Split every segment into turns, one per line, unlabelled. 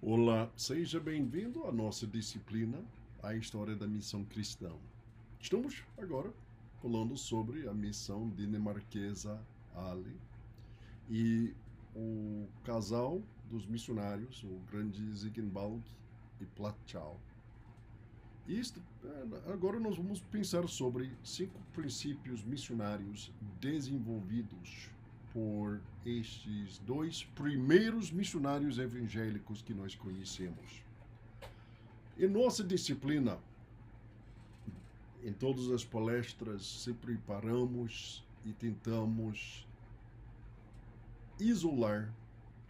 Olá, seja bem-vindo à nossa disciplina, a história da missão cristã. Estamos agora falando sobre a missão dinamarquesa Ali e o casal dos missionários, o grande Zygmunt e Platchau. Agora nós vamos pensar sobre 5 princípios missionários desenvolvidos por estes 2 primeiros missionários evangélicos que nós conhecemos. Em nossa disciplina, em todas as palestras, sempre paramos e tentamos isolar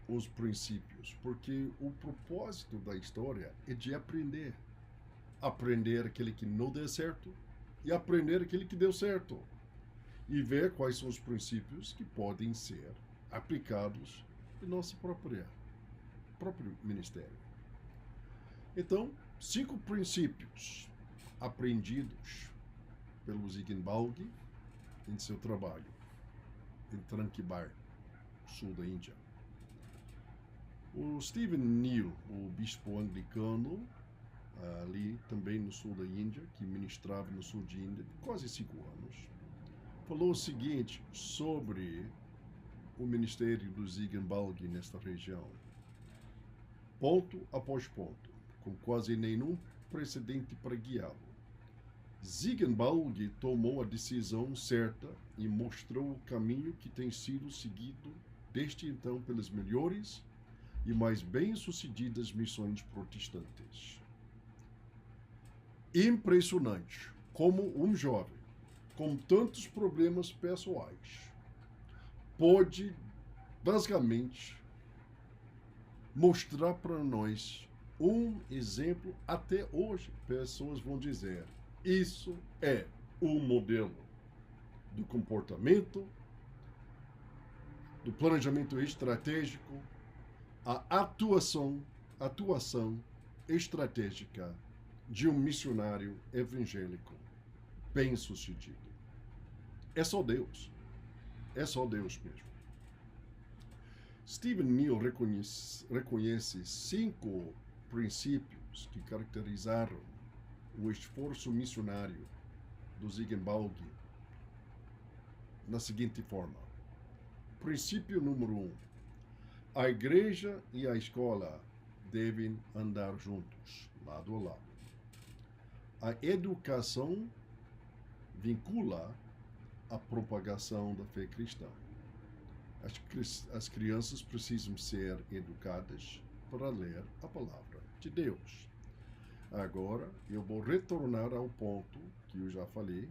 os princípios, porque o propósito da história é de aprender. Aprender aquele que não deu certo e aprender aquele que deu certo. E ver quais são os princípios que podem ser aplicados em nosso próprio ministério. Então, 5 princípios aprendidos pelo Zygmunt em seu trabalho em Tranquebar, sul da Índia. O Stephen Neale, o bispo anglicano, ali também no sul da Índia, que ministrava no sul de Índia quase 5 anos, falou o seguinte sobre o ministério do Zygmunt nesta região. Ponto após ponto, com quase nenhum precedente para guiá-lo. Zygmunt tomou a decisão certa e mostrou o caminho que tem sido seguido desde então pelas melhores e mais bem-sucedidas missões protestantes. Impressionante como um jovem com tantos problemas pessoais pode basicamente mostrar para nós um exemplo. Até hoje pessoas vão dizer: isso é o modelo do comportamento, do planejamento estratégico, a atuação estratégica de um missionário evangélico bem-sucedido. É só Deus. É só Deus mesmo. Stephen Neale reconhece 5 princípios que caracterizaram o esforço missionário do Zygmunt na seguinte forma. Princípio número 1. A igreja e a escola devem andar juntos, lado a lado. A educação vincula a propagação da fé cristã. As crianças precisam ser educadas para ler a palavra de Deus. Agora, eu vou retornar ao ponto que eu já falei,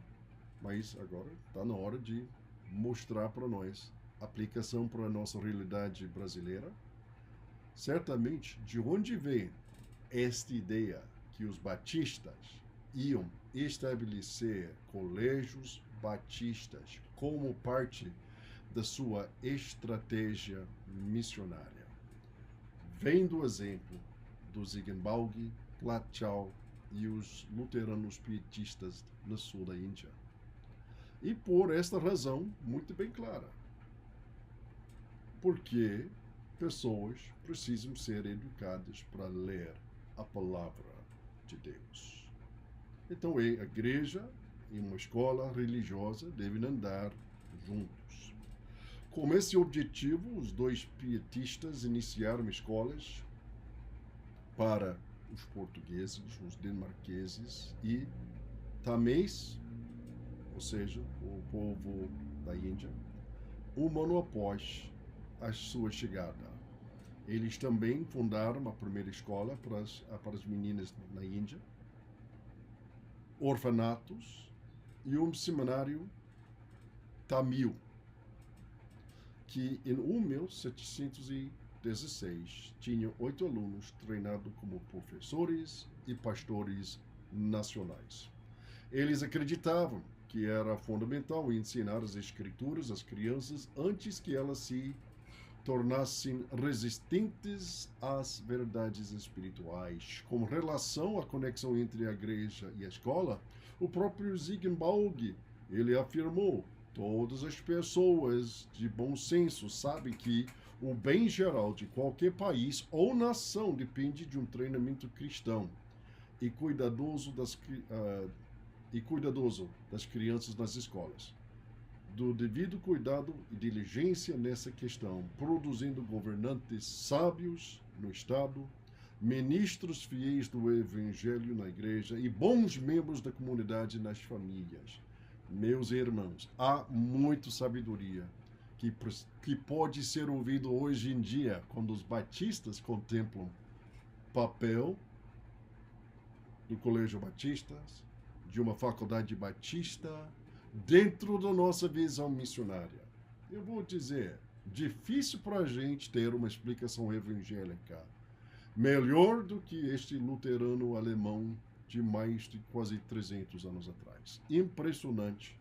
mas agora está na hora de mostrar para nós a aplicação para a nossa realidade brasileira. Certamente, de onde vem esta ideia que os batistas iam estabelecer colégios batistas como parte da sua estratégia missionária? Vem do exemplo do Zygmunt, Platchau e os luteranos pietistas no sul da Índia. E por esta razão muito bem clara. Porque pessoas precisam ser educadas para ler a palavra de Deus. Então, a igreja e uma escola religiosa devem andar juntos. Com esse objetivo, os 2 pietistas iniciaram escolas para os portugueses, os dinamarqueses e tamês, ou seja, o povo da Índia, um ano após a sua chegada. Eles também fundaram a primeira escola para as meninas na Índia, orfanatos e um seminário tamil, que em 1716 tinha 8 alunos treinados como professores e pastores nacionais. Eles acreditavam que era fundamental ensinar as escrituras às crianças antes que elas se tornassem resistentes às verdades espirituais. Com relação à conexão entre a igreja e a escola, o próprio Zygmunt, ele afirmou: todas as pessoas de bom senso sabem que O bem geral de qualquer país ou nação depende de um treinamento cristão e cuidadoso das crianças nas escolas, do devido cuidado e diligência nessa questão, produzindo governantes sábios no Estado, ministros fiéis do Evangelho na igreja e bons membros da comunidade nas famílias. Meus irmãos, há muita sabedoria que pode ser ouvido hoje em dia quando os batistas contemplam papel do Colégio Batistas, de uma faculdade batista, dentro da nossa visão missionária. Eu vou dizer, difícil para a gente ter uma explicação evangélica melhor do que este luterano alemão de mais de quase 300 anos atrás. Impressionante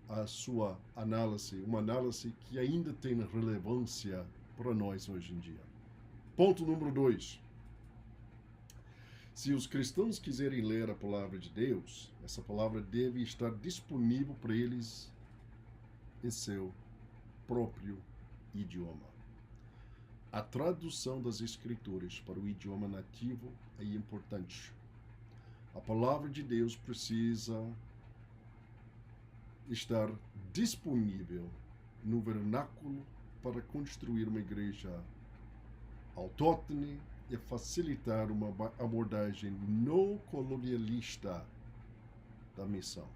a sua análise, uma análise que ainda tem relevância para nós hoje em dia. Ponto número 2. Se os cristãos quiserem ler a palavra de Deus, essa palavra deve estar disponível para eles em seu próprio idioma. A tradução das Escrituras para o idioma nativo é importante. A palavra de Deus precisa estar disponível no vernáculo para construir uma igreja autóctone e facilitar uma abordagem não colonialista da missão.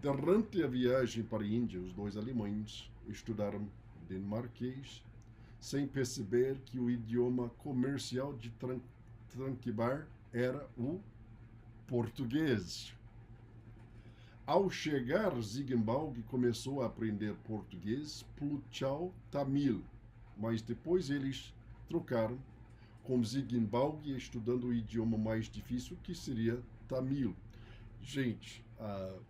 Durante a viagem para a Índia, os dois alemães estudaram dinamarquês sem perceber que o idioma comercial de Tranquebar era o português. Ao chegar, Ziegenbalg começou a aprender português, Plutchau tamil, mas depois eles trocaram, com Ziegenbalg estudando o idioma mais difícil, que seria tamil. Gente,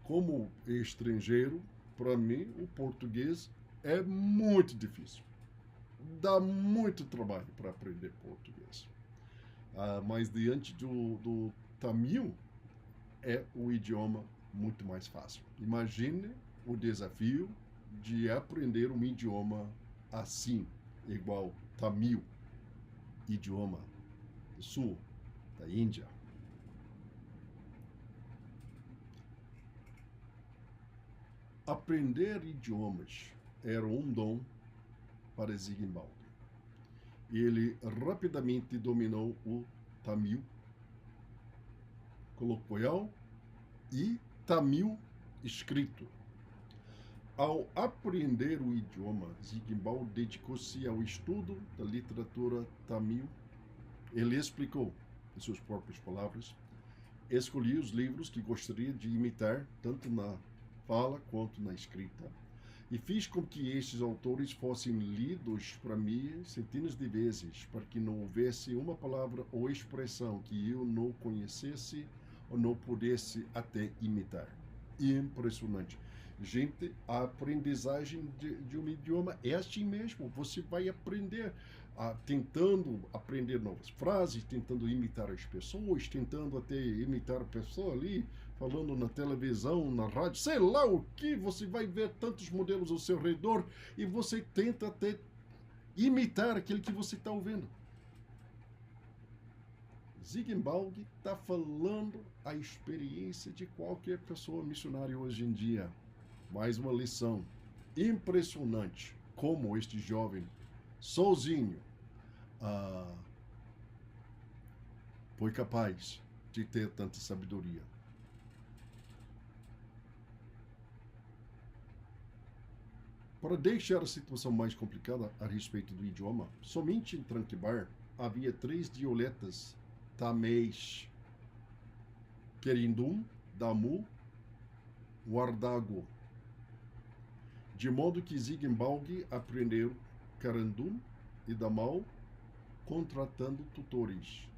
como estrangeiro, para mim, o português é muito difícil. Dá muito trabalho para aprender português. Mas diante do tamil, é o idioma muito mais fácil. Imagine o desafio de aprender um idioma assim, igual tamil, idioma do sul da Índia. Aprender idiomas era um dom para Ziegenbalg. Ele rapidamente dominou o tamil coloquial e tamil escrito. Ao aprender o idioma, Ziegenbalg dedicou-se ao estudo da literatura tamil. Ele explicou, em suas próprias palavras, escolhi os livros que gostaria de imitar, tanto na fala quanto na escrita, e fiz com que estes autores fossem lidos para mim centenas de vezes, para que não houvesse uma palavra ou expressão que eu não conhecesse ou não pudesse até imitar. Impressionante. Gente, a aprendizagem de um idioma é assim mesmo. Você vai aprender, tentando aprender novas frases, tentando imitar as pessoas, tentando até imitar a pessoa ali, falando na televisão, na rádio, sei lá o que. Você vai ver tantos modelos ao seu redor e você tenta até imitar aquele que você está ouvindo. Ziegenbalg está falando a experiência de qualquer pessoa missionária hoje em dia. Mais uma lição impressionante, como este jovem, sozinho, foi capaz de ter tanta sabedoria. Para deixar a situação mais complicada a respeito do idioma, somente em Tranquebar havia 3 dialetas taméis: Querindum, Damu, Wardago. De modo que Ziegenbalg aprendeu Carandum e Damal contratando tutores,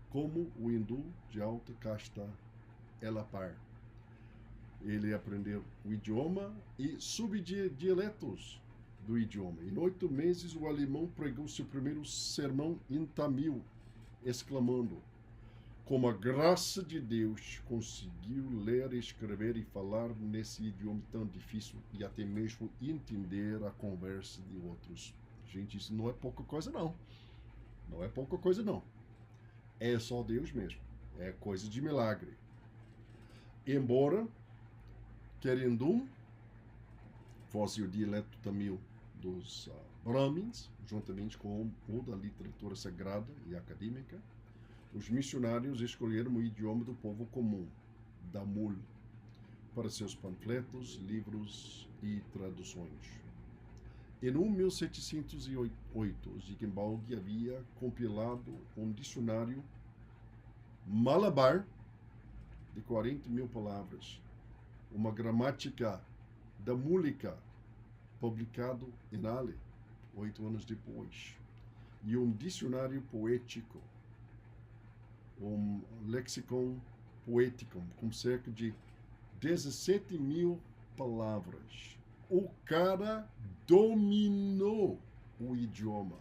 como o hindu de alta casta Elapar. Ele aprendeu o idioma e subdialetos do idioma. Em 8 meses, o alemão pregou seu primeiro sermão em tamil, exclamando: como a graça de Deus conseguiu ler, escrever e falar nesse idioma tão difícil e até mesmo entender a conversa de outros Gente, isso não é pouca coisa, não. Não é pouca coisa, não. É só Deus mesmo. É coisa de milagre. Embora, Querendum fosse o dialeto tamil dos Brahmins, juntamente com o da literatura sagrada e acadêmica, os missionários escolheram o idioma do povo comum, Tamil, para seus panfletos, livros e traduções. Em 1708, Zygmunt havia compilado um dicionário malabar de 40.000 palavras, uma gramática tamúlica, publicado em Ale, 8 anos depois, e um dicionário poético, um lexicon poético, com cerca de 17.000 palavras. O cara dominou o idioma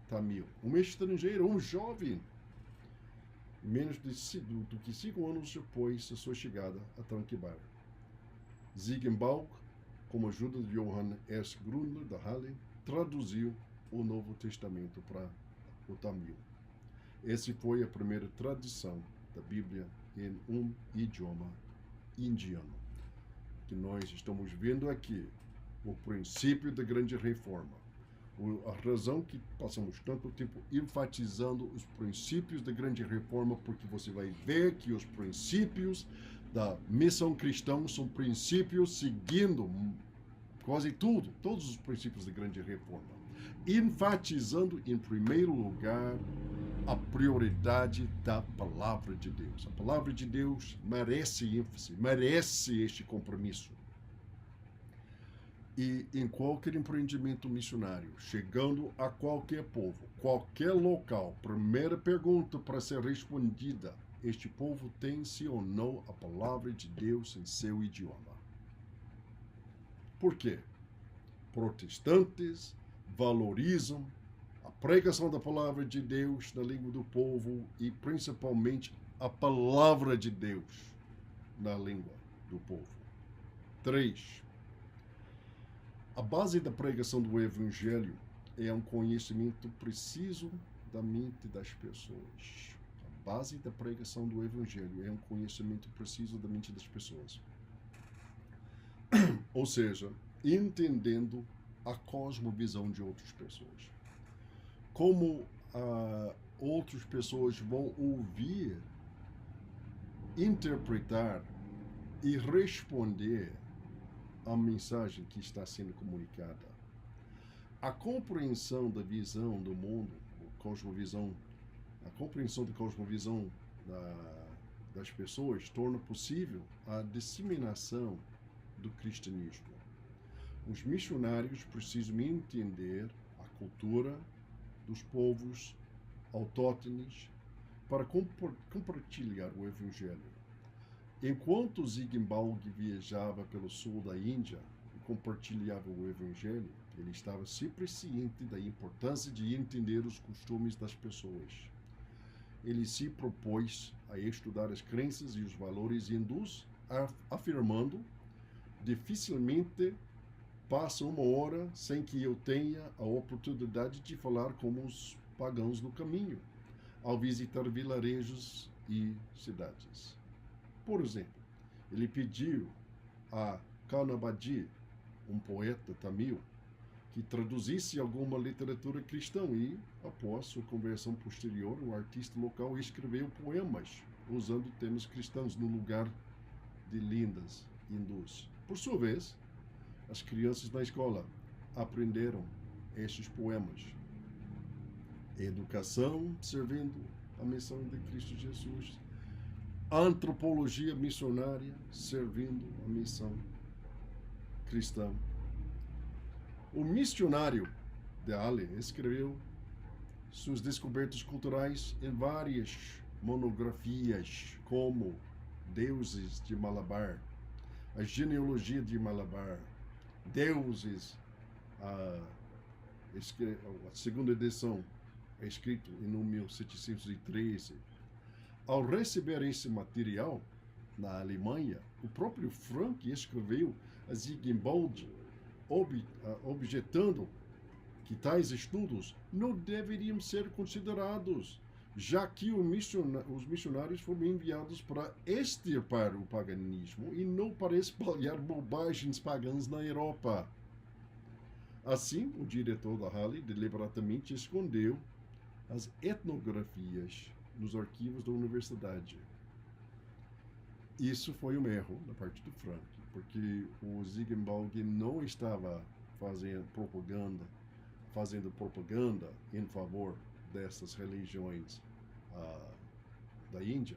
tamil. Um estrangeiro, um jovem, menos do que 5 anos depois da sua chegada a Tranquebar. Zygmunt, com a ajuda de Johann S. Grundler, da Halle, traduziu o Novo Testamento para o tamil. Essa foi a primeira tradução da Bíblia em um idioma indiano. Que nós estamos vendo aqui o princípio da grande reforma. A razão que passamos tanto tempo enfatizando os princípios da grande reforma, porque você vai ver que os princípios da missão cristã são princípios seguindo quase tudo, todos os princípios da grande reforma, enfatizando em primeiro lugar a prioridade da palavra de Deus. A palavra de Deus merece ênfase, merece este compromisso. E em qualquer empreendimento missionário, chegando a qualquer povo, qualquer local, primeira pergunta para ser respondida: este povo tem sim ou não a palavra de Deus em seu idioma? Por quê? Protestantes valorizam a pregação da palavra de Deus na língua do povo e principalmente a palavra de Deus na língua do povo. 3. A base da pregação do Evangelho é um conhecimento preciso da mente das pessoas. A base da pregação do Evangelho é um conhecimento preciso da mente das pessoas. Ou seja, entendendo a cosmovisão de outras pessoas. Como outras pessoas vão ouvir, interpretar e responder a mensagem que está sendo comunicada. A compreensão da visão do mundo, a compreensão da cosmovisão das pessoas torna possível a disseminação do cristianismo. Os missionários precisam entender a cultura dos povos autóctones para compartilhar o Evangelho. Enquanto Zygmunt viajava pelo sul da Índia e compartilhava o Evangelho, ele estava sempre ciente da importância de entender os costumes das pessoas. Ele se propôs a estudar as crenças e os valores hindus, afirmando: dificilmente passa uma hora sem que eu tenha a oportunidade de falar com os pagãos no caminho, ao visitar vilarejos e cidades. Por exemplo, ele pediu a Kanabadi, um poeta tamil, que traduzisse alguma literatura cristã e, após sua conversão posterior, o artista local escreveu poemas usando temas cristãos no lugar de lendas hindus. Por sua vez, as crianças na escola aprenderam estes poemas. Educação servindo a missão de Cristo Jesus. Antropologia missionária servindo a missão cristã. O missionário de Ale escreveu suas descobertas culturais em várias monografias, como Deuses de Malabar, a genealogia de Malabar, Deuses, a segunda edição é escrito em 1713. Ao receber esse material na Alemanha, o próprio Frank escreveu a Zygmunt objetando que tais estudos não deveriam ser considerados, já que os missionários foram enviados para extirpar o paganismo e não para espalhar bobagens pagãs na Europa. Assim, o diretor da Halle deliberadamente escondeu as etnografias nos arquivos da universidade. Isso foi um erro da parte do Frank, porque o Ziegenbalg não estava fazendo propaganda em favor dessas religiões da Índia.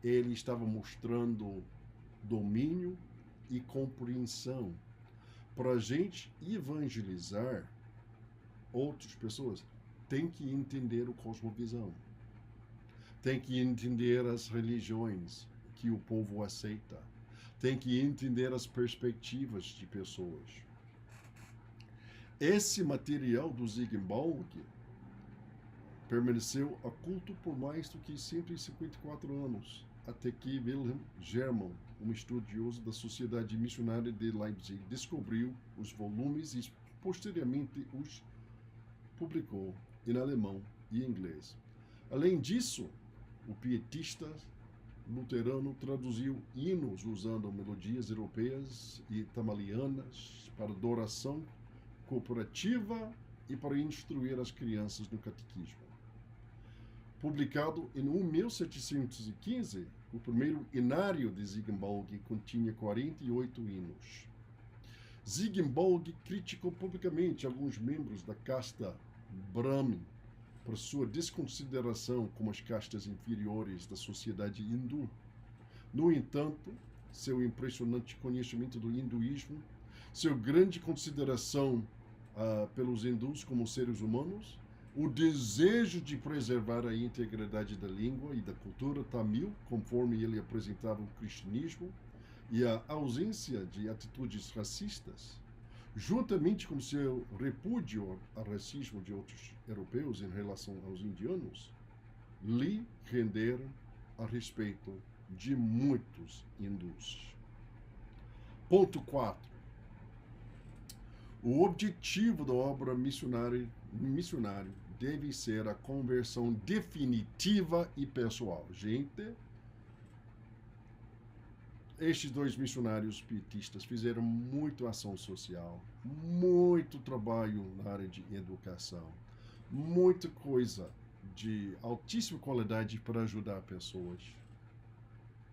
Ele estava mostrando domínio e compreensão. Para a gente evangelizar outras pessoas, tem que entender o cosmovisão, tem que entender as religiões que o povo aceita, tem que entender as perspectivas de pessoas. Esse material do Ziegenbalg permaneceu oculto por mais do que 154 anos, até que Wilhelm Germann, um estudioso da Sociedade Missionária de Leipzig, descobriu os volumes e posteriormente os publicou em alemão e inglês. Além disso, o pietista luterano traduziu hinos usando melodias europeias e tamalianas para adoração cooperativa e para instruir as crianças no catequismo. Publicado em 1715, o primeiro inário de Ziegenbalg continha 48 hinos. Ziegenbalg criticou publicamente alguns membros da casta Brahmin por sua desconsideração como as castas inferiores da sociedade hindu. No entanto, seu impressionante conhecimento do hinduísmo, sua grande consideração pelos hindus como seres humanos, o desejo de preservar a integridade da língua e da cultura tamil, conforme ele apresentava o cristianismo, e a ausência de atitudes racistas, juntamente com seu repúdio ao racismo de outros europeus em relação aos indianos, lhe renderam a respeito de muitos hindus. Ponto 4. O objetivo da obra missionária deve ser a conversão definitiva e pessoal. Gente, estes dois missionários pietistas fizeram muito ação social, muito trabalho na área de educação, muita coisa de altíssima qualidade para ajudar pessoas.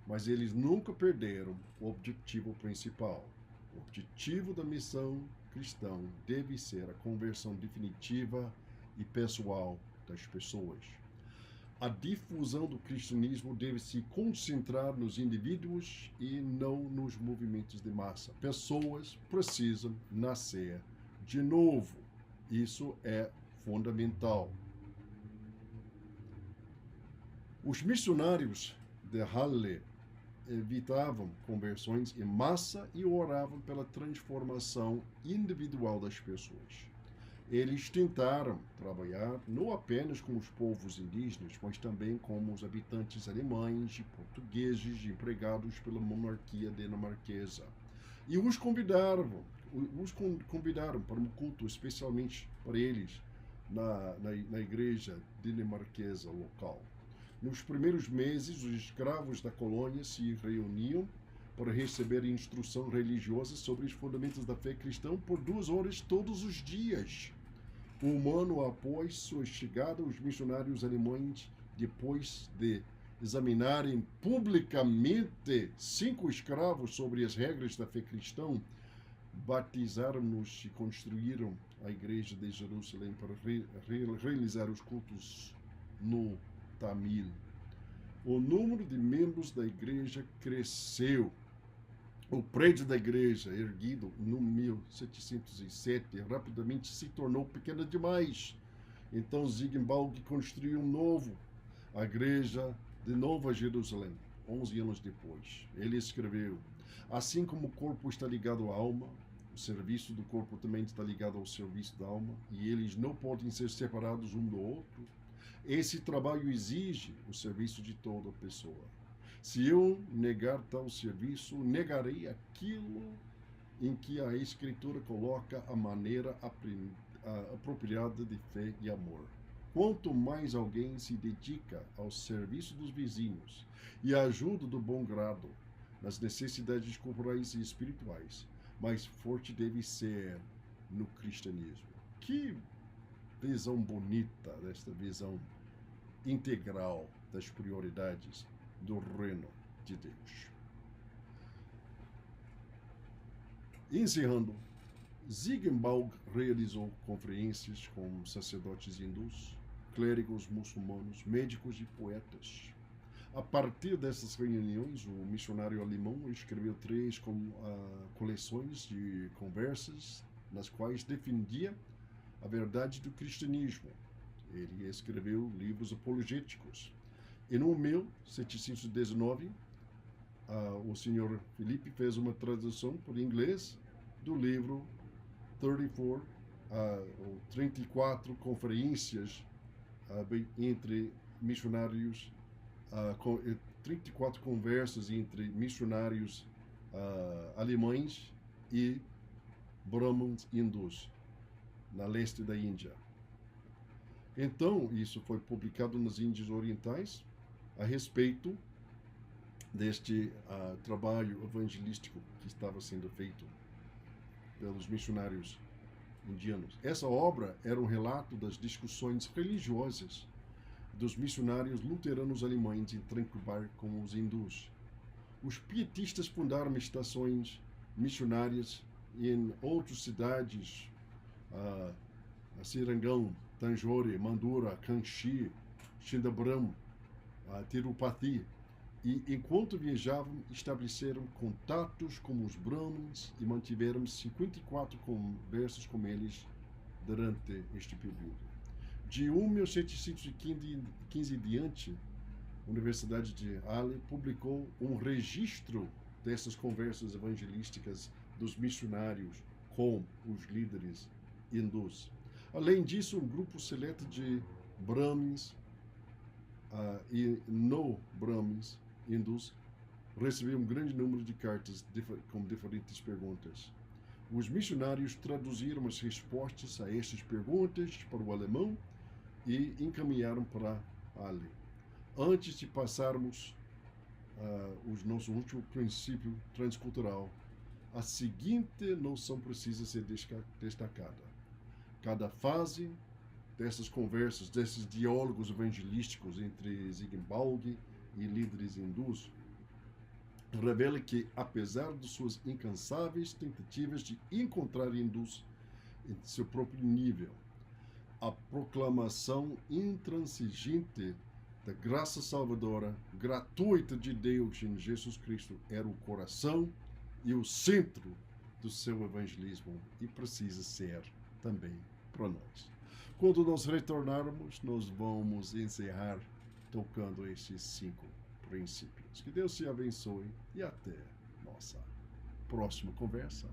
Mas eles nunca perderam o objetivo principal. O objetivo da missão cristã deve ser a conversão definitiva e pessoal das pessoas. A difusão do cristianismo deve se concentrar nos indivíduos e não nos movimentos de massa. Pessoas precisam nascer de novo. Isso é fundamental. Os missionários de Halle evitavam conversões em massa e oravam pela transformação individual das pessoas. Eles tentaram trabalhar não apenas com os povos indígenas, mas também com os habitantes alemães e portugueses empregados pela monarquia dinamarquesa. E os convidaram para um culto especialmente para eles na igreja dinamarquesa local. Nos primeiros meses, os escravos da colônia se reuniam para receber instrução religiosa sobre os fundamentos da fé cristã por 2 horas todos os dias. Um ano após sua chegada, os missionários alemães, depois de examinarem publicamente 5 escravos sobre as regras da fé cristã, batizaram-nos e construíram a igreja de Jerusalém para realizar os cultos no Tamil. O número de membros da igreja cresceu. O prédio da igreja, erguido no 1707, rapidamente se tornou pequeno demais. Então Ziegenbalg construiu a igreja de Nova Jerusalém, 11 anos depois. Ele escreveu: assim como o corpo está ligado à alma, o serviço do corpo também está ligado ao serviço da alma, e eles não podem ser separados um do outro. Esse trabalho exige o serviço de toda pessoa. Se eu negar tal serviço, negarei aquilo em que a Escritura coloca a maneira apropriada de fé e amor. Quanto mais alguém se dedica ao serviço dos vizinhos e à ajuda do bom grado nas necessidades corporais e espirituais, mais forte deve ser no cristianismo. Que visão bonita desta visão integral das prioridades do reino de Deus. Encerrando, Ziegenbalg realizou conferências com sacerdotes hindus, clérigos muçulmanos, médicos e poetas. A partir dessas reuniões, o missionário alemão escreveu 3 coleções de conversas nas quais defendia a verdade do cristianismo. Ele escreveu livros apologéticos. E no 1719, o senhor Felipe fez uma tradução por inglês do livro 34 conferências entre missionários, 34 conversas entre missionários alemães e brahmans hindus na leste da Índia. Então, isso foi publicado nas Índias Orientais a respeito deste trabalho evangelístico que estava sendo feito pelos missionários indianos. Essa obra era um relato das discussões religiosas dos missionários luteranos alemães em Tranquebar com os hindus. Os pietistas fundaram estações missionárias em outras cidades, Srirangam, Tanjore, Mandura, Kanchi, Chindabram, Tirupati, e enquanto viajavam estabeleceram contatos com os brahmanes e mantiveram 54 conversas com eles durante este período. De 1715 em diante, a Universidade de Halle publicou um registro dessas conversas evangelísticas dos missionários com os líderes hindus. Além disso, um grupo seleto de brahmins e não-brahmins hindus recebeu um grande número de cartas com diferentes perguntas. Os missionários traduziram as respostas a estas perguntas para o alemão e encaminharam para Halle. Antes de passarmos o nosso último princípio transcultural, a seguinte noção precisa ser destacada. Cada fase dessas conversas, desses diálogos evangelísticos entre Ziegenbalg e líderes hindus, revela que, apesar de suas incansáveis tentativas de encontrar hindus em seu próprio nível, a proclamação intransigente da graça salvadora gratuita de Deus em Jesus Cristo era o coração e o centro do seu evangelismo e precisa ser também para nós. Quando nós retornarmos, nós vamos encerrar tocando estes 5 princípios. Que Deus te abençoe e até nossa próxima conversa.